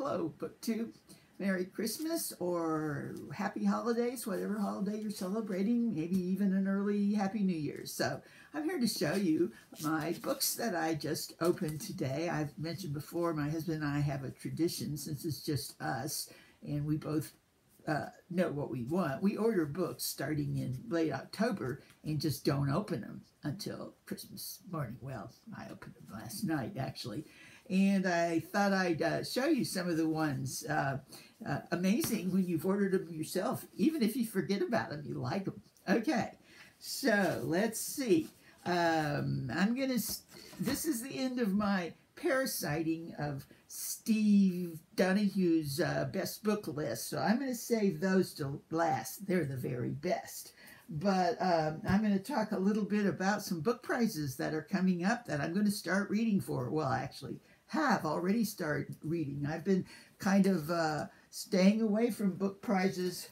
Hello, BookTube. Merry Christmas or Happy Holidays, whatever holiday you're celebrating, maybe even an early Happy New Year's. So I'm here to show you my books that I just opened today. I've mentioned before, my husband and I have a tradition since it's just us and we both know what we want. We order books starting in late October and just don't open them until Christmas morning. Well, I opened them last night actually. And I thought I'd show you some of the ones. Amazing when you've ordered them yourself. Even if you forget about them, you like them. Okay, so let's see. This is the end of my parasiting of Steve Donoghue's best book list. So I'm going to save those to last. They're the very best. But I'm going to talk a little bit about some book prizes that are coming up that I'm going to start reading for. Well, actually have already started reading. I've been kind of staying away from book prizes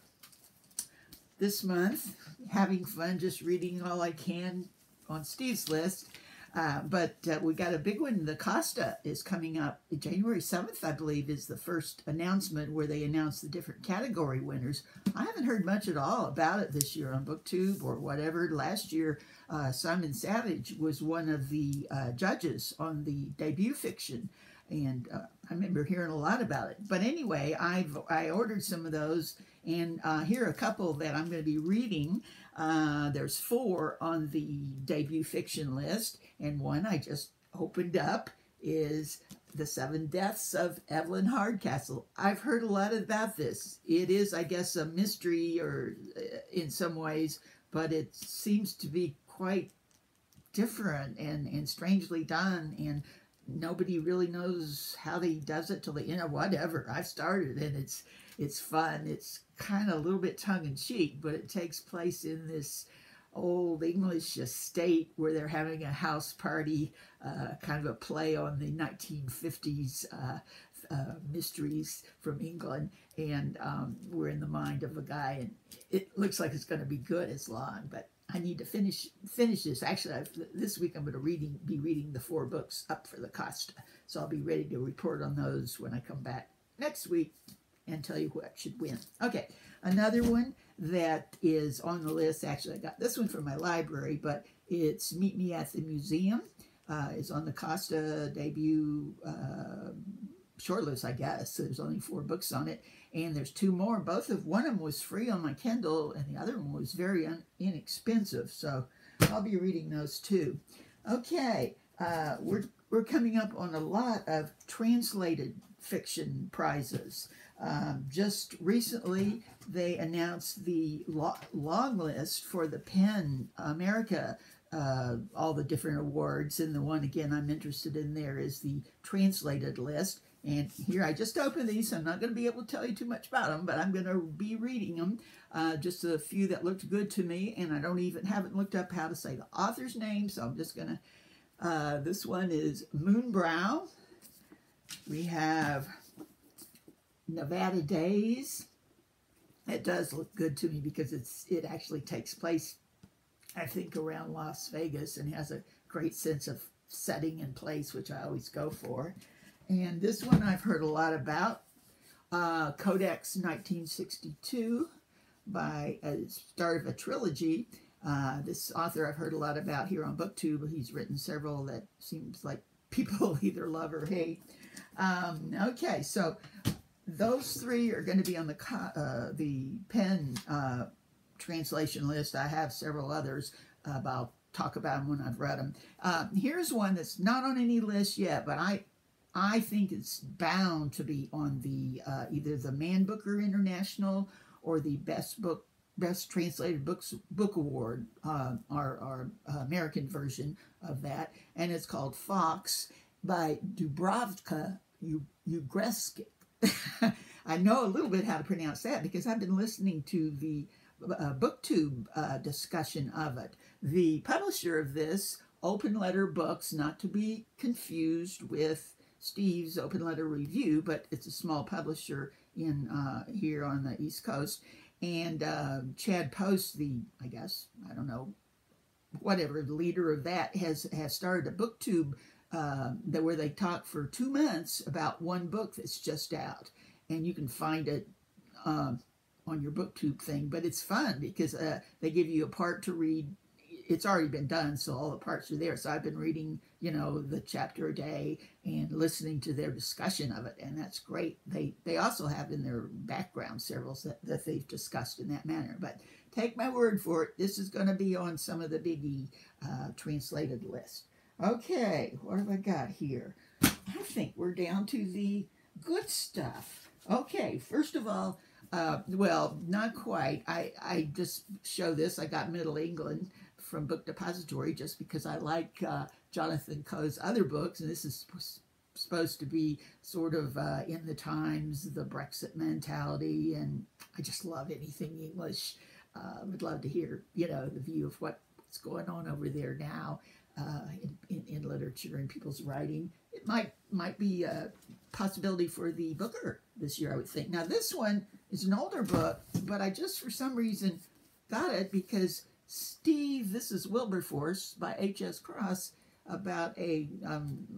this month, having fun just reading all I can on Steve's list. But we got a big one. The Costa is coming up. January 7th, I believe, is the first announcement where they announce the different category winners. I haven't heard much at all about it this year on BookTube or whatever. Last year, Simon Savage was one of the judges on the debut fiction. And I remember hearing a lot about it. But anyway, I ordered some of those. And here are a couple that I'm going to be reading. There's 4 on the debut fiction list, and one I just opened up is The 7 Deaths of Evelyn Hardcastle. I've heard a lot about this. It is, I guess, a mystery or in some ways, but it seems to be quite different and strangely done, and nobody really knows how he does it till the end. Whatever. I've started, and it's fun. It's kind of a little bit tongue-in-cheek, but it takes place in this old English estate where they're having a house party, kind of a play on the 1950s mysteries from England, and we're in the mind of a guy, and it looks like it's going to be good. It's long, but I need to finish this. Actually, this week I'm going to be reading the 4 books up for the Costa, so I'll be ready to report on those when I come back next week and tell you what should win. Okay, another one that is on the list, actually I got this one from my library, but it's Meet Me at the Museum. It's on the Costa debut shortlist, I guess. There's only 4 books on it, and there's 2 more. One of them was free on my Kindle, and the other one was very inexpensive, so I'll be reading those too. Okay, we're coming up on a lot of translated fiction prizes. Just recently, they announced the long list for the PEN America, all the different awards, and the one, again, I'm interested in there is the translated list. And here, I just opened these, so I'm not going to be able to tell you too much about them, but I'm going to be reading them. Just a few that looked good to me, and I haven't looked up how to say the author's name, so I'm just going to, this one is Moonbrow. We have Nevada Days. It does look good to me because it actually takes place, I think, around Las Vegas and has a great sense of setting and place, which I always go for. And this one I've heard a lot about, Codex 1962, by a start of a trilogy. This author I've heard a lot about here on BookTube. He's written several that seems like people either love or hate. Okay, so those 3 are going to be on the PEN translation list. I have several others, but I'll talk about them when I've read them. Here's one that's not on any list yet, but I think it's bound to be on the either the Man Booker International or the Best Translated Book Award, our American version of that, and it's called Fox by Dubravka Ugreskic. I know a little bit how to pronounce that because I've been listening to the BookTube discussion of it. The publisher of this, Open Letter Books, not to be confused with Steve's Open Letter Review, but it's a small publisher in here on the East Coast. And Chad Post, I don't know, whatever, the leader of that, has started a BookTube where they talk for 2 months about one book that's just out. And you can find it on your BookTube thing. But it's fun because they give you a part to read. It's already been done, so all the parts are there. So I've been reading, the chapter a day and listening to their discussion of it, and that's great. They also have in their background several that they've discussed in that manner. But take my word for it, this is going to be on some of the biggie translated list. Okay, what have I got here? I think we're down to the good stuff. Okay, first of all, well, not quite. I just show this. I got Middle England from Book Depository just because I like Jonathan Coe's other books, and this is supposed to be sort of in the times, the Brexit mentality, and I just love anything English. Would love to hear, the view of what's going on over there now in literature and people's writing. It might be a possibility for the Booker this year, I would think. Now, this one is an older book, but I just, for some reason, got it because Steve, this is Wilberforce by H.S. Cross, about a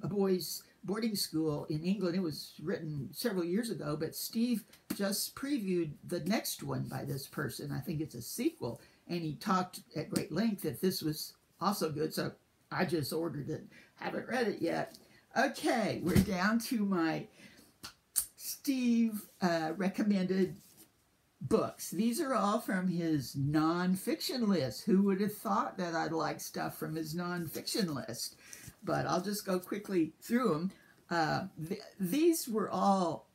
boys' boarding school in England. It was written several years ago, but Steve just previewed the next one by this person. I think it's a sequel, and he talked at great length that this was also good, so I just ordered it. Haven't read it yet. Okay, we're down to my Steve recommended books. These are all from his nonfiction list. Who would have thought that I'd like stuff from his nonfiction list? But I'll just go quickly through them. These were all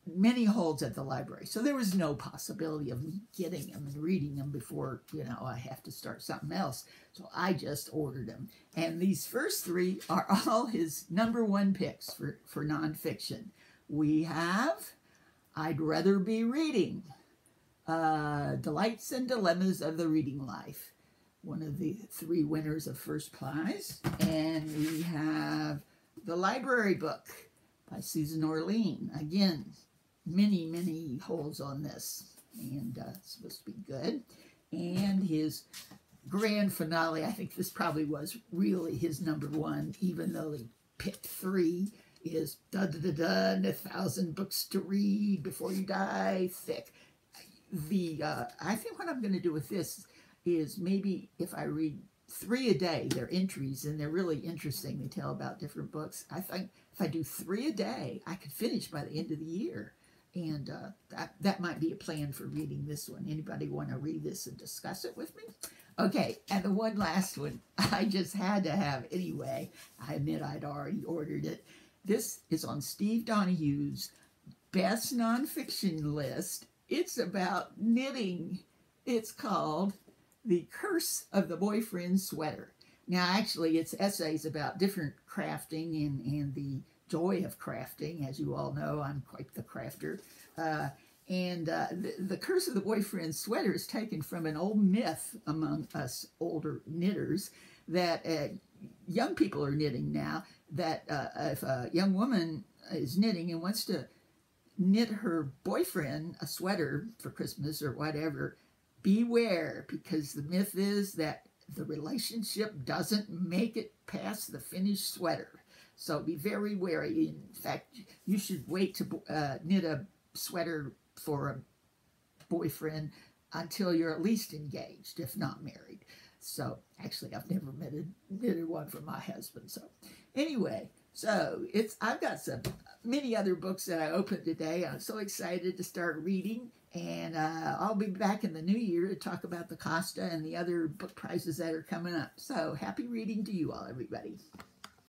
many holds at the library, so there was no possibility of me getting them and reading them before, I have to start something else. So I just ordered them. And these first three are all his #1 picks for nonfiction. We have I'd Rather Be Reading, Delights and Dilemmas of the Reading Life, one of the 3 winners of first prize. And we have The Library Book by Susan Orlean. Again, many holds on this, and it's supposed to be good. And his grand finale, I think this probably was really his #1, even though he picked 3, is dun, 1,000 books to read before you die, thick. I think what I'm going to do with this is maybe if I read 3 a day, they're entries, and they're really interesting. They tell about different books. I think if I do 3 a day, I could finish by the end of the year. And that might be a plan for reading this one. Anybody want to read this and discuss it with me? Okay, and the one last one I just had to have anyway. I admit I'd already ordered it. This is on Steve Donoghue's best nonfiction list. It's about knitting. It's called The Curse of the Boyfriend Sweater. Now, actually, it's essays about different crafting and the joy of crafting. As you all know, I'm quite the crafter. The Curse of the Boyfriend Sweater is taken from an old myth among us older knitters that young people are knitting now, that if a young woman is knitting and wants to knit her boyfriend a sweater for Christmas or whatever, beware, because the myth is that the relationship doesn't make it past the finished sweater. So be very wary. In fact, you should wait to knit a sweater for a boyfriend until you're at least engaged, if not married. So actually, I've never knitted one for my husband. So anyway, so I've got many other books that I opened today. I'm so excited to start reading, and I'll be back in the new year to talk about the Costa and the other book prizes that are coming up. So happy reading to you all, everybody.